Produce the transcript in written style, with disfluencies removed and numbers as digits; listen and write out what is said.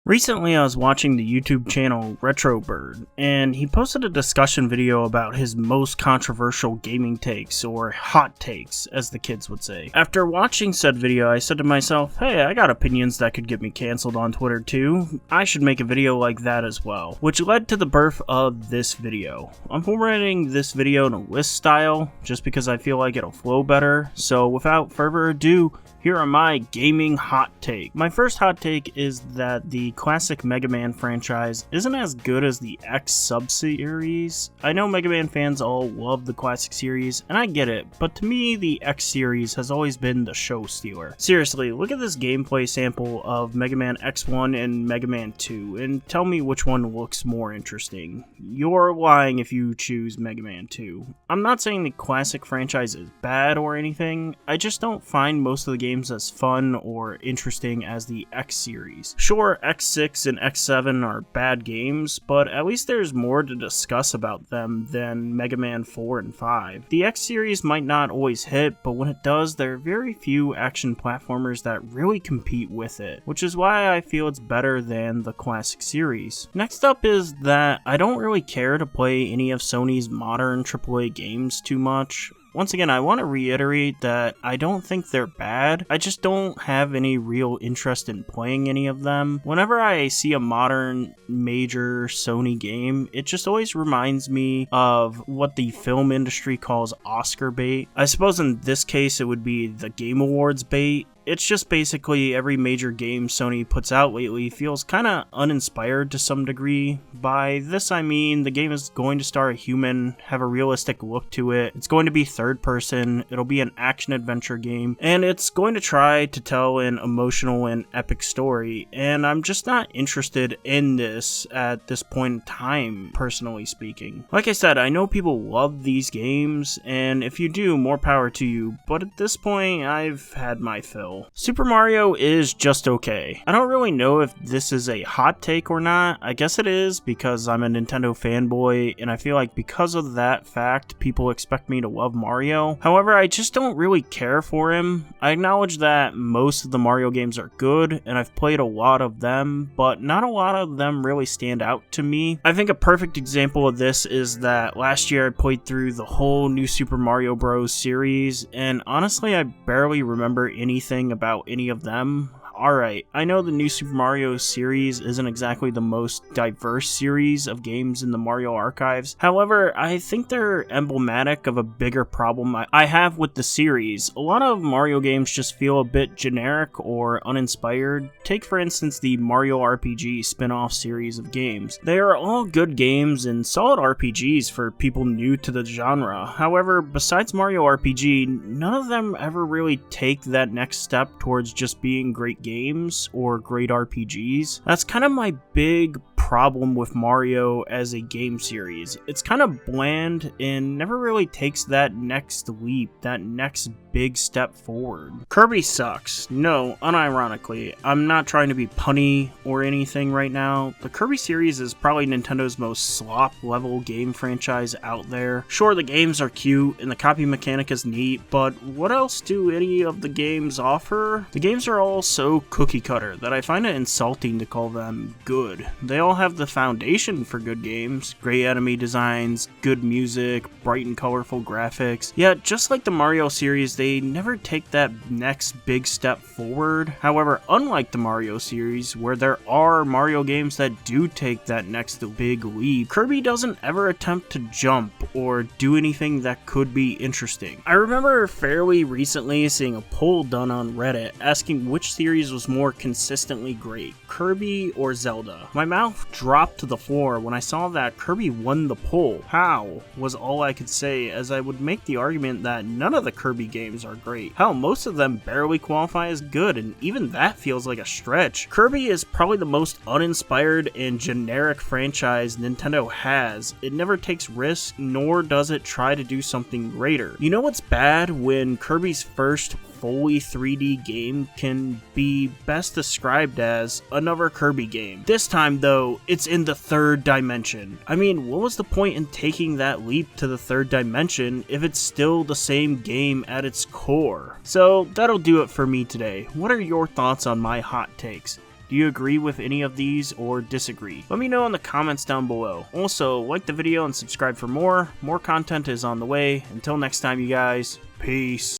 Recently, I was watching the YouTube channel RetroBird, and he posted a discussion video about his most controversial gaming takes, or hot takes, as the kids would say. After watching said video, I said to myself, hey, I got opinions that could get me cancelled on Twitter too. I should make a video like that as well, which led to the birth of this video. I'm formatting this video in a list style, just because I feel like it'll flow better, so without further ado, here are my gaming hot take. My first hot take is that the classic Mega Man franchise isn't as good as the X sub-series. I know Mega Man fans all love the classic series, and I get it, but to me, the X series has always been the show stealer. Seriously, look at this gameplay sample of Mega Man X1 and Mega Man 2, and tell me which one looks more interesting. You're lying if you choose Mega Man 2. I'm not saying the classic franchise is bad or anything, I just don't find most of the games as fun or interesting as the X series. Sure, X6 and X7 are bad games, but at least there's more to discuss about them than Mega Man 4 and 5. The X series might not always hit, but when it does, there are very few action platformers that really compete with it, which is why I feel it's better than the classic series. Next up is that I don't really care to play any of Sony's modern AAA games too much. Once again, I want to reiterate that I don't think they're bad, I just don't have any real interest in playing any of them. Whenever I see a modern major Sony game, it just always reminds me of what the film industry calls Oscar bait. I suppose in this case it would be the Game Awards bait. It's just basically every major game Sony puts out lately feels kinda uninspired to some degree. By this I mean the game is going to star a human, have a realistic look to it, it's going to be third person, it'll be an action-adventure game, and it's going to try to tell an emotional and epic story, and I'm just not interested in this at this point in time, personally speaking. Like I said, I know people love these games, and if you do, more power to you, but at this point, I've had my fill. Super Mario is just okay. I don't really know if this is a hot take or not. I guess it is because I'm a Nintendo fanboy and I feel like because of that fact, people expect me to love Mario. However, I just don't really care for him. I acknowledge that most of the Mario games are good and I've played a lot of them, but not a lot of them really stand out to me. I think a perfect example of this is that last year I played through the whole New Super Mario Bros. Series, and honestly I barely remember anything about any of them. Alright, I know the New Super Mario series isn't exactly the most diverse series of games in the Mario archives. However, I think they're emblematic of a bigger problem I have with the series. A lot of Mario games just feel a bit generic or uninspired. Take for instance the Mario RPG spin-off series of games. They are all good games and solid RPGs for people new to the genre. However, besides Mario RPG, none of them ever really take that next step towards just being great games or great RPGs. That's kind of my big problem with Mario as a game series. It's kind of bland and never really takes that next leap, that next big step forward. Kirby sucks. No, unironically. I'm not trying to be punny or anything right now. The Kirby series is probably Nintendo's most slop level game franchise out there. Sure, the games are cute and the copy mechanic is neat, but what else do any of the games offer? The games are all so cookie cutter that I find it insulting to call them good. They all have the foundation for good games, great enemy designs, good music, bright and colorful graphics, yet just like the Mario series, they never take that next big step forward. However, unlike the Mario series, where there are Mario games that do take that next big leap, Kirby doesn't ever attempt to jump or do anything that could be interesting. I remember fairly recently seeing a poll done on Reddit asking which series was more consistently great, Kirby or Zelda. My mouth dropped to the floor when I saw that Kirby won the poll. How? Was all I could say, as I would make the argument that none of the Kirby games are great. Hell, most of them barely qualify as good, and even that feels like a stretch. Kirby is probably the most uninspired and generic franchise Nintendo has. It never takes risks, nor does it try to do something greater. You know what's bad? When Kirby's first fully 3D game can be best described as another Kirby game. This time though, it's in the third dimension. I mean, what was the point in taking that leap to the third dimension if it's still the same game at its core? So that'll do it for me today. What are your thoughts on my hot takes? Do you agree with any of these or disagree? Let me know in the comments down below. Also, like the video and subscribe for more. More content is on the way. Until next time, you guys, peace.